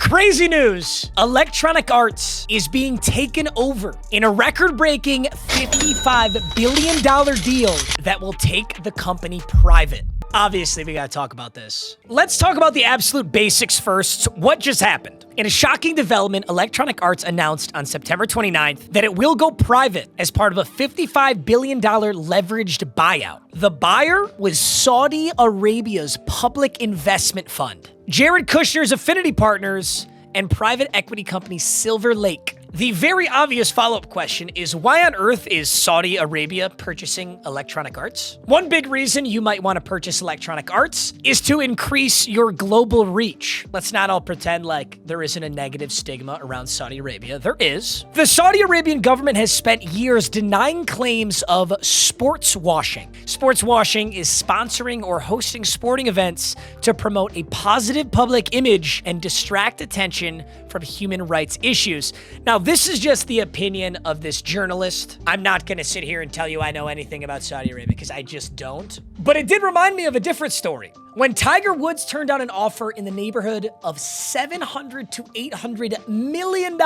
Crazy news. Electronic Arts is being taken over in a record-breaking $55 billion deal that will take the company private. Obviously, we gotta talk about this. Let's talk about the absolute basics first. What just happened? In a shocking development, Electronic Arts announced on September 29th that it will go private as part of a $55 billion leveraged buyout. The buyer was Saudi Arabia's public investment fund, Jared Kushner's affinity partners, and private equity company Silver Lake. The very obvious follow-up question is, why on earth is Saudi Arabia purchasing Electronic Arts? One big reason you might want to purchase Electronic Arts is to increase your global reach. Let's not all pretend like there isn't a negative stigma around Saudi Arabia. There is. The Saudi Arabian government has spent years denying claims of sports washing. Sports washing is sponsoring or hosting sporting events to promote a positive public image and distract attention from human rights issues. Now, this is just the opinion of this journalist. I'm not going to sit here and tell you I know anything about Saudi Arabia because I just don't. But it did remind me of a different story. When Tiger Woods turned down an offer in the neighborhood of $700 to $800 million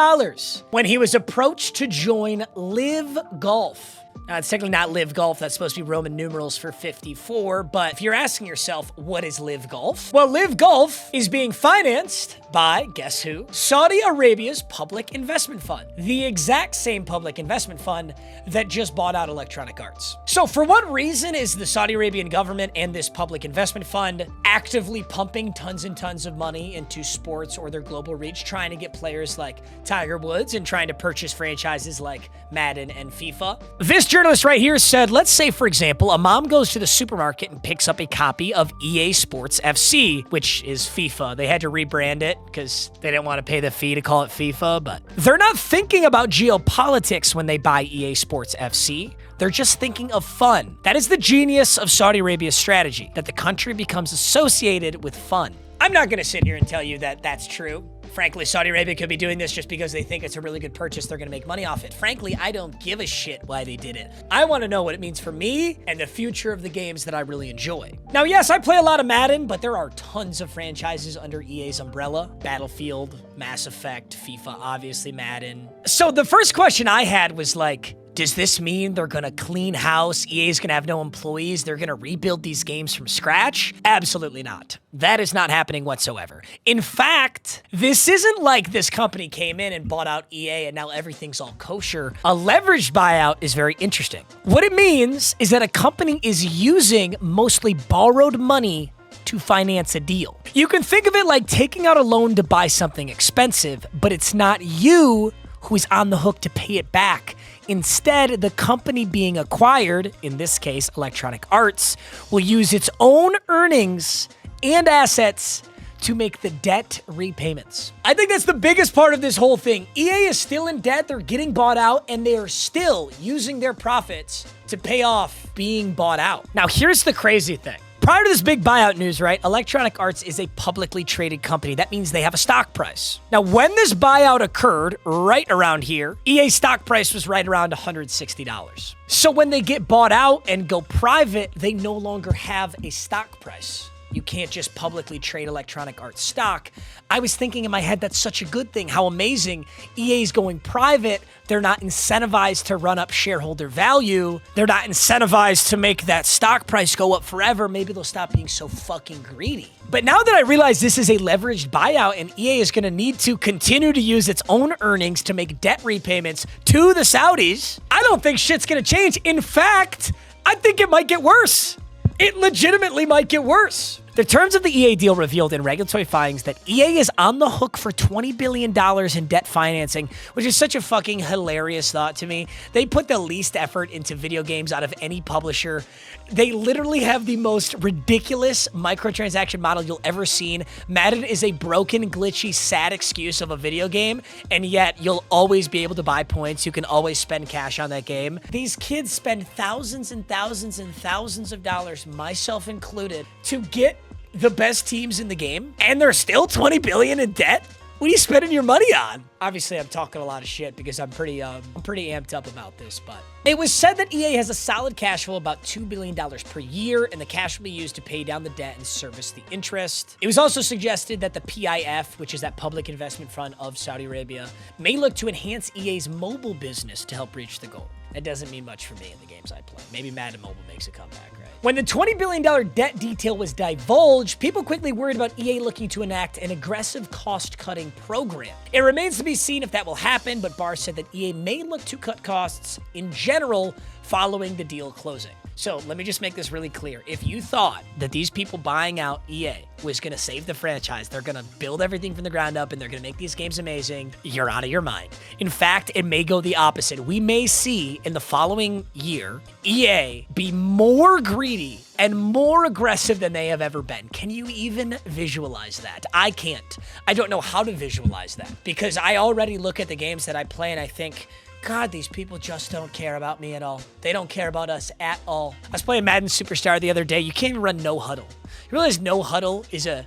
when he was approached to join Live Golf. Now, it's technically not Live Golf. That's supposed to be Roman numerals for 54. But if you're asking yourself, what is Live Golf? Well, Live Golf is being financed by, guess who? Saudi Arabia's public investment fund. The exact same public investment fund that just bought out Electronic Arts. So for what reason is the Saudi Arabian government and this public investment fund actively pumping tons and tons of money into sports or their global reach, trying to get players like Tiger Woods and trying to purchase franchises like Madden and FIFA? This journalist right here said, let's say, for example, a mom goes to the supermarket and picks up a copy of EA Sports FC, which is FIFA. They had to rebrand it because they didn't want to pay the fee to call it FIFA, but they're not thinking about geopolitics when they buy EA Sports FC. They're just thinking of fun. That is the genius of Saudi Arabia's strategy, that the country becomes associated with fun. I'm not going to sit here and tell you that that's true. Frankly, Saudi Arabia could be doing this just because they think it's a really good purchase. They're going to make money off it. Frankly, I don't give a shit why they did it. I want to know what it means for me and the future of the games that I really enjoy. Now, yes, I play a lot of Madden, but there are tons of franchises under EA's umbrella. Battlefield, Mass Effect, FIFA, obviously Madden. So the first question I had was like, does this mean they're going to clean house? EA's going to have no employees? They're going to rebuild these games from scratch? Absolutely not. That is not happening whatsoever. In fact, this isn't like this company came in and bought out EA and now everything's all kosher. A leveraged buyout is very interesting. What it means is that a company is using mostly borrowed money to finance a deal. You can think of it like taking out a loan to buy something expensive, but it's not you who is on the hook to pay it back. Instead, the company being acquired, in this case, Electronic Arts, will use its own earnings and assets to make the debt repayments. I think that's the biggest part of this whole thing. EA is still in debt, they're getting bought out, and they are still using their profits to pay off being bought out. Now, here's the crazy thing. Prior to this big buyout news, right, Electronic Arts is a publicly traded company. That means they have a stock price. Now, when this buyout occurred, right around here, EA's stock price was right around $160. So when they get bought out and go private, they no longer have a stock price. You can't just publicly trade Electronic Arts stock. I was thinking in my head, that's such a good thing. How amazing. EA's going private. They're not incentivized to run up shareholder value. They're not incentivized to make that stock price go up forever. Maybe they'll stop being so fucking greedy. But now that I realize this is a leveraged buyout and EA is going to need to continue to use its own earnings to make debt repayments to the Saudis, I don't think shit's going to change. In fact, I think it might get worse. It legitimately might get worse. The terms of the EA deal revealed in regulatory filings that EA is on the hook for $20 billion in debt financing, which is such a fucking hilarious thought to me. They put the least effort into video games out of any publisher. They literally have the most ridiculous microtransaction model you'll ever seen. Madden is a broken, glitchy, sad excuse of a video game, and yet you'll always be able to buy points. You can always spend cash on that game. These kids spend thousands and thousands and thousands of dollars, myself included, to get the best teams in the game, and they're still $20 billion in debt? What are you spending your money on? Obviously, I'm talking a lot of shit because I'm pretty amped up about this, but it was said that EA has a solid cash flow, about $2 billion per year, and the cash will be used to pay down the debt and service the interest. It was also suggested that the PIF, which is that public investment fund of Saudi Arabia, may look to enhance EA's mobile business to help reach the goal. That doesn't mean much for me in the games I play. Maybe Madden Mobile makes a comeback, right? When the $20 billion debt detail was divulged, people quickly worried about EA looking to enact an aggressive cost-cutting program. It remains to be seen if that will happen, but Barr said that EA may look to cut costs in general following the deal closing. So let me just make this really clear. If you thought that these people buying out EA was going to save the franchise, they're going to build everything from the ground up and they're going to make these games amazing, you're out of your mind. In fact, it may go the opposite. We may see in the following year, EA be more greedy and more aggressive than they have ever been. Can you even visualize that? I can't. I don't know how to visualize that because I already look at the games that I play and I think, God, these people just don't care about me at all. They don't care about us at all. I was playing Madden Superstar the other day. You can't even run no huddle. You realize no huddle is a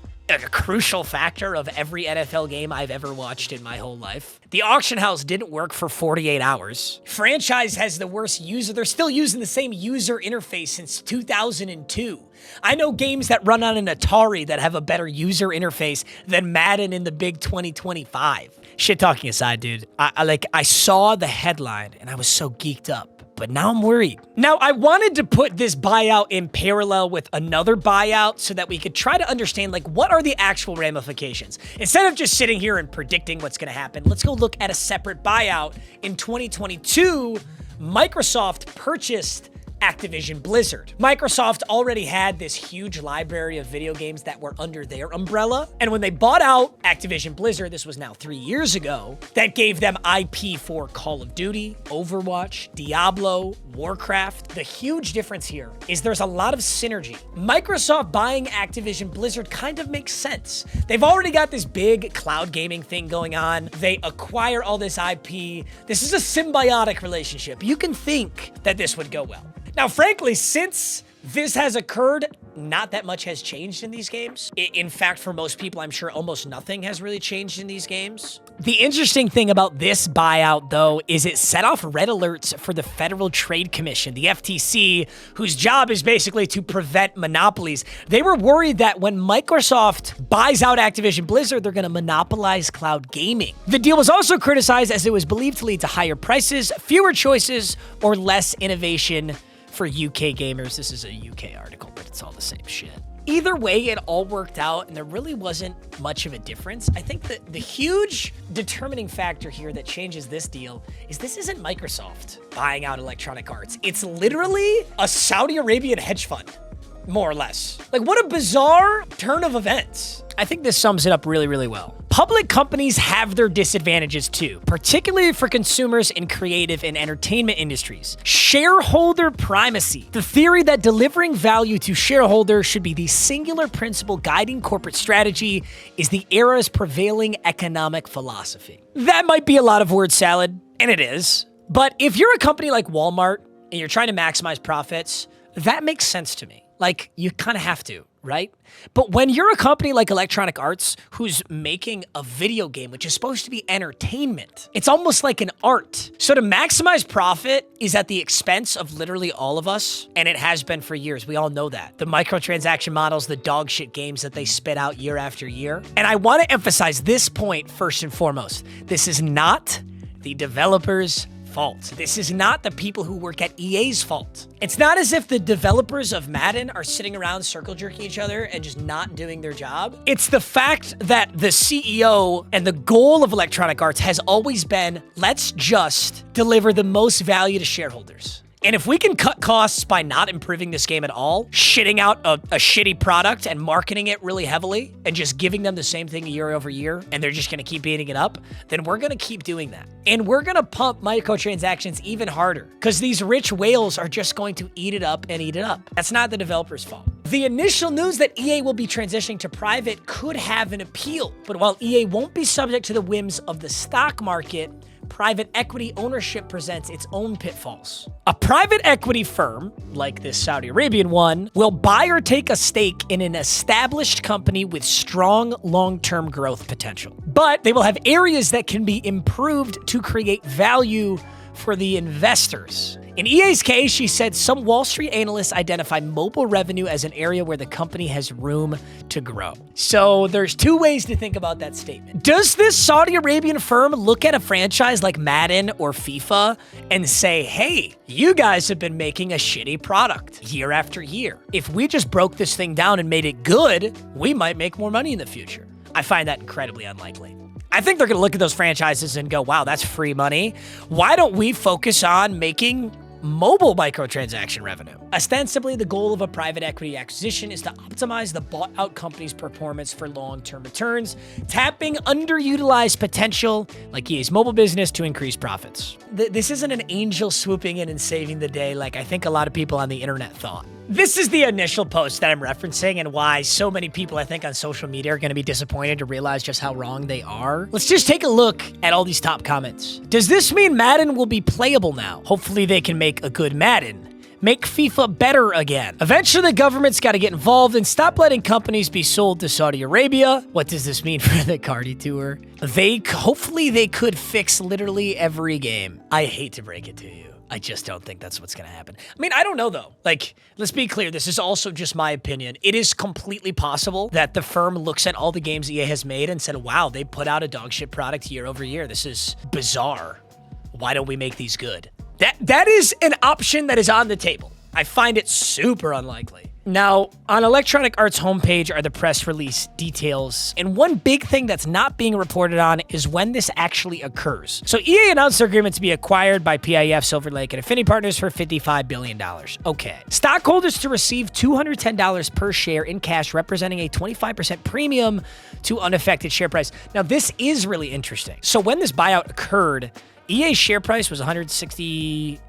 crucial factor of every NFL game I've ever watched in my whole life. The auction house didn't work for 48 hours. Franchise has the worst user. They're still using the same user interface since 2002. I know games that run on an Atari that have a better user interface than Madden in the big 2025. Shit talking aside, dude. I saw the headline and I was so geeked up, but now I'm worried. Now, I wanted to put this buyout in parallel with another buyout so that we could try to understand, like, what are the actual ramifications? Instead of just sitting here and predicting what's going to happen, let's go look at a separate buyout. In 2022, Microsoft purchased Activision Blizzard. Microsoft already had this huge library of video games that were under their umbrella. And when they bought out Activision Blizzard, this was now 3 years ago, that gave them IP for Call of Duty, Overwatch, Diablo, Warcraft. The huge difference here is there's a lot of synergy. Microsoft buying Activision Blizzard kind of makes sense. They've already got this big cloud gaming thing going on. They acquire all this IP. This is a symbiotic relationship. You can think that this would go well. Now, frankly, since this has occurred, not that much has changed in these games. In fact, for most people, I'm sure almost nothing has really changed in these games. The interesting thing about this buyout, though, is it set off red alerts for the Federal Trade Commission, the FTC, whose job is basically to prevent monopolies. They were worried that when Microsoft buys out Activision Blizzard, they're going to monopolize cloud gaming. The deal was also criticized as it was believed to lead to higher prices, fewer choices, or less innovation for UK gamers. This is a UK article, but it's all the same shit. Either way, it all worked out, and there really wasn't much of a difference. I think that the huge determining factor here that changes this deal is this isn't Microsoft buying out Electronic Arts. It's literally a Saudi Arabian hedge fund, more or less. Like, what a bizarre turn of events. I think this sums it up really, really well. Public companies have their disadvantages too, particularly for consumers in creative and entertainment industries. Shareholder primacy. The theory that delivering value to shareholders should be the singular principle guiding corporate strategy is the era's prevailing economic philosophy. That might be a lot of word salad, and it is. But if you're a company like Walmart and you're trying to maximize profits, that makes sense to me. Like, you kind of have to, right? But when you're a company like Electronic Arts who's making a video game, which is supposed to be entertainment, it's almost like an art. So to maximize profit is at the expense of literally all of us, and it has been for years. We all know that. The microtransaction models, the dog shit games that they spit out year after year. And I want to emphasize this point first and foremost. This is not the developers' fault. This is not the people who work at EA's fault. It's not as if the developers of Madden are sitting around circle jerking each other and just not doing their job. It's the fact that the CEO and the goal of Electronic Arts has always been, let's just deliver the most value to shareholders. And if we can cut costs by not improving this game at all, shitting out a shitty product and marketing it really heavily and just giving them the same thing year over year, and they're just going to keep beating it up, then we're going to keep doing that. And we're going to pump microtransactions even harder because these rich whales are just going to eat it up and eat it up. That's not the developer's fault. The initial news that EA will be transitioning to private could have an appeal, but while EA won't be subject to the whims of the stock market, private equity ownership presents its own pitfalls. A private equity firm, like this Saudi Arabian one, will buy or take a stake in an established company with strong long-term growth potential. But they will have areas that can be improved to create value for the investors. In EA's case, she said some Wall Street analysts identify mobile revenue as an area where the company has room to grow. So there's two ways to think about that statement. Does this Saudi Arabian firm look at a franchise like Madden or FIFA and say, hey, you guys have been making a shitty product year after year. If we just broke this thing down and made it good, we might make more money in the future. I find that incredibly unlikely. I think they're going to look at those franchises and go, wow, that's free money. Why don't we focus on making mobile microtransaction revenue? Ostensibly, the goal of a private equity acquisition is to optimize the bought-out company's performance for long-term returns, tapping underutilized potential like EA's mobile business to increase profits. This isn't an angel swooping in and saving the day like I think a lot of people on the internet thought. This is the initial post that I'm referencing and why so many people I think on social media are going to be disappointed to realize just how wrong they are. Let's just take a look at all these top comments. Does this mean Madden will be playable now? Hopefully they can make a good Madden. Make FIFA better again. Eventually the government's got to get involved and stop letting companies be sold to Saudi Arabia. What does this mean for the Cardi Tour? Hopefully they could fix literally every game. I hate to break it to you. I just don't think that's what's going to happen. I mean, I don't know, though. Like, let's be clear. This is also just my opinion. It is completely possible that the firm looks at all the games EA has made and said, wow, they put out a dog shit product year over year. This is bizarre. Why don't we make these good? That is an option that is on the table. I find it super unlikely. Now, on Electronic Arts' homepage are the press release details, and one big thing that's not being reported on is when this actually occurs. So EA announced their agreement to be acquired by PIF, Silver Lake, and Affinity Partners for $55 billion. Okay. Stockholders to receive $210 per share in cash, representing a 25% premium to unaffected share price. Now, this is really interesting. So when this buyout occurred, EA's share price was $168?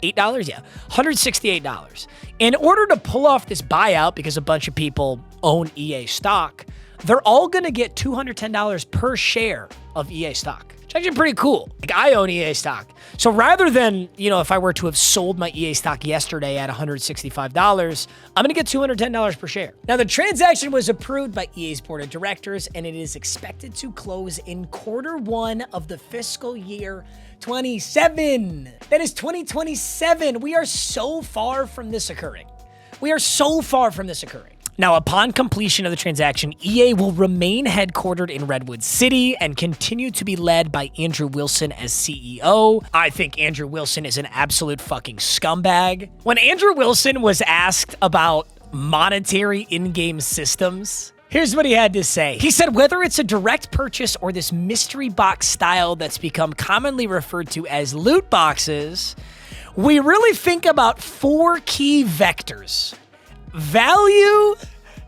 Yeah, $168. In order to pull off this buyout, because a bunch of people own EA stock, they're all going to get $210 per share of EA stock. It's actually pretty cool. Like, I own EA stock. So rather than, if I were to have sold my EA stock yesterday at $165, I'm going to get $210 per share. Now, the transaction was approved by EA's board of directors, and it is expected to close in Q1 of the fiscal year 27. That is 2027. We are so far from this occurring. Now, upon completion of the transaction, EA will remain headquartered in Redwood City and continue to be led by Andrew Wilson as CEO. I think Andrew Wilson is an absolute fucking scumbag. When Andrew Wilson was asked about monetary in-game systems, here's what he had to say. He said, whether it's a direct purchase or this mystery box style that's become commonly referred to as loot boxes, we really think about 4 key vectors: value,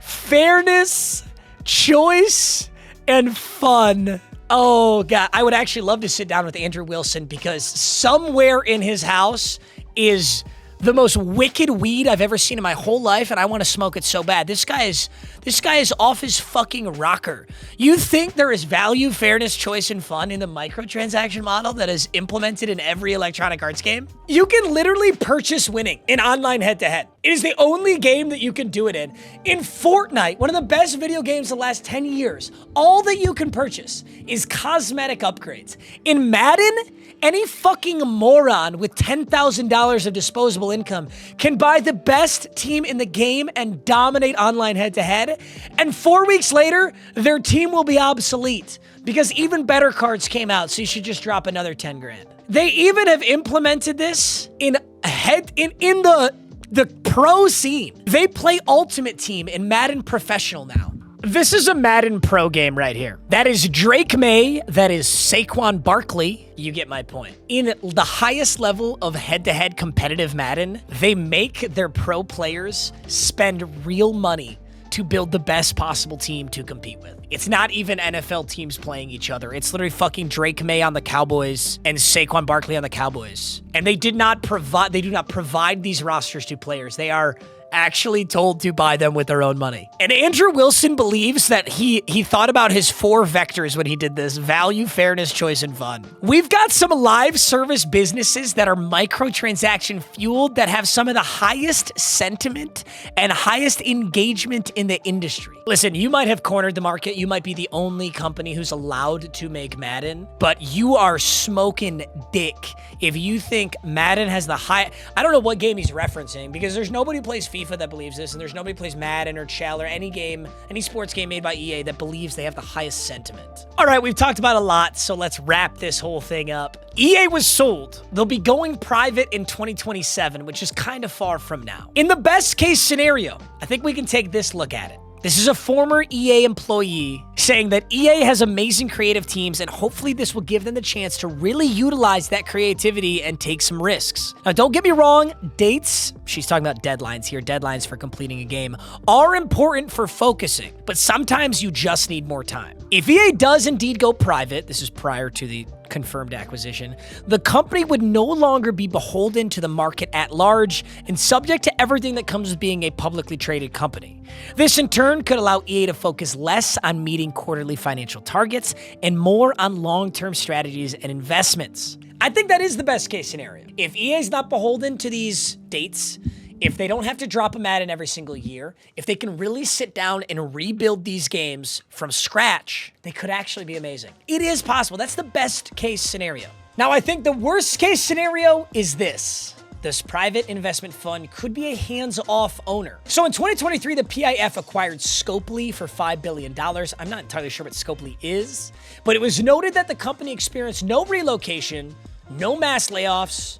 fairness, choice, and fun. Oh, God. I would actually love to sit down with Andrew Wilson because somewhere in his house is the most wicked weed I've ever seen in my whole life, and I want to smoke it so bad. This guy is off his fucking rocker. You think there is value, fairness, choice, and fun in the microtransaction model that is implemented in every Electronic Arts game? You can literally purchase winning in online head-to-head. It is the only game that you can do it in. In Fortnite, one of the best video games of the last 10 years, all that you can purchase is cosmetic upgrades. In Madden, any fucking moron with $10,000 of disposable income can buy the best team in the game and dominate online head-to-head, and 4 weeks later, their team will be obsolete because even better cards came out, so you should just drop another 10 grand. They even have implemented this in the pro scene. They play Ultimate Team in Madden Professional now. This is a Madden Pro game right here. That is Drake May. That is Saquon Barkley. You get my point. In the highest level of head-to-head competitive Madden, they make their pro players spend real money to build the best possible team to compete with. It's not even NFL teams playing each other. It's literally fucking Drake May on the Cowboys and Saquon Barkley on the Cowboys. And they do not provide these rosters to players. They are actually told to buy them with their own money. And Andrew Wilson believes that he thought about his 4 vectors when he did this: value, fairness, choice, and fun. We've got some live service businesses that are microtransaction fueled that have some of the highest sentiment and highest engagement in the industry. Listen, you might have cornered the market. You might be the only company who's allowed to make Madden, but you are smoking dick if you think Madden has the high... I don't know what game he's referencing, because there's nobody who plays FIFA that believes this, and there's nobody who plays Madden or Chell or any game, any sports game made by EA that believes they have the highest sentiment. All right, we've talked about a lot, so let's wrap this whole thing up. EA was sold. They'll be going private in 2027, which is kind of far from now. In the best case scenario, I think we can take this look at it. This is a former EA employee saying that EA has amazing creative teams, and hopefully this will give them the chance to really utilize that creativity and take some risks. Now, don't get me wrong, dates, she's talking about deadlines here, deadlines for completing a game, are important for focusing, but sometimes you just need more time. If EA does indeed go private, this is prior to the confirmed acquisition, the company would no longer be beholden to the market at large and subject to everything that comes with being a publicly traded company. This in turn could allow EA to focus less on meeting quarterly financial targets and more on long-term strategies and investments. I think that is the best case scenario. If EA is not beholden to these dates, if they don't have to drop a Madden every single year, if they can really sit down and rebuild these games from scratch, they could actually be amazing. It is possible. That's the best case scenario. Now, I think the worst case scenario is this. This private investment fund could be a hands-off owner. So in 2023, the PIF acquired Scopely for $5 billion. I'm not entirely sure what Scopely is, but it was noted that the company experienced no relocation, no mass layoffs,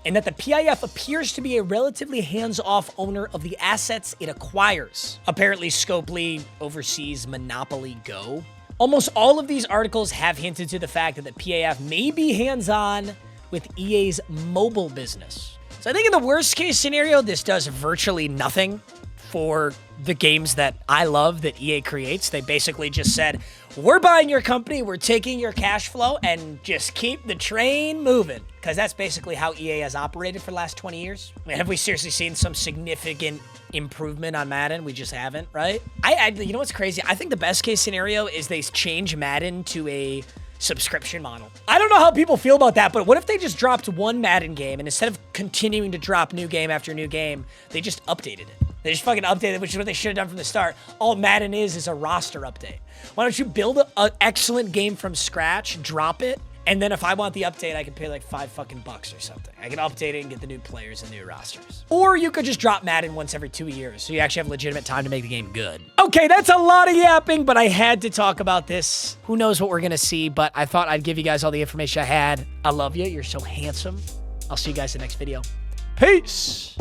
and that the PIF appears to be a relatively hands-off owner of the assets it acquires. Apparently, Scopely oversees Monopoly Go. Almost all of these articles have hinted to the fact that the PIF may be hands-on with EA's mobile business. So I think in the worst-case scenario, this does virtually nothing for the games that I love that EA creates. They basically just said, we're buying your company, we're taking your cash flow, and just keep the train moving. Because that's basically how EA has operated for the last 20 years. I mean, have we seriously seen some significant improvement on Madden? We just haven't, right? You know what's crazy? I think the best case scenario is they change Madden to a subscription model. I don't know how people feel about that, but what if they just dropped one Madden game, and instead of continuing to drop new game after new game, they just updated it? They just fucking updated it, which is what they should have done from the start. All Madden is a roster update. Why don't you build an excellent game from scratch, drop it, and then if I want the update, I can pay like $5 or something. I can update it and get the new players and new rosters. Or you could just drop Madden once every 2 years, so you actually have legitimate time to make the game good. Okay, that's a lot of yapping, but I had to talk about this. Who knows what we're gonna see, but I thought I'd give you guys all the information I had. I love you, you're so handsome. I'll see you guys in the next video. Peace!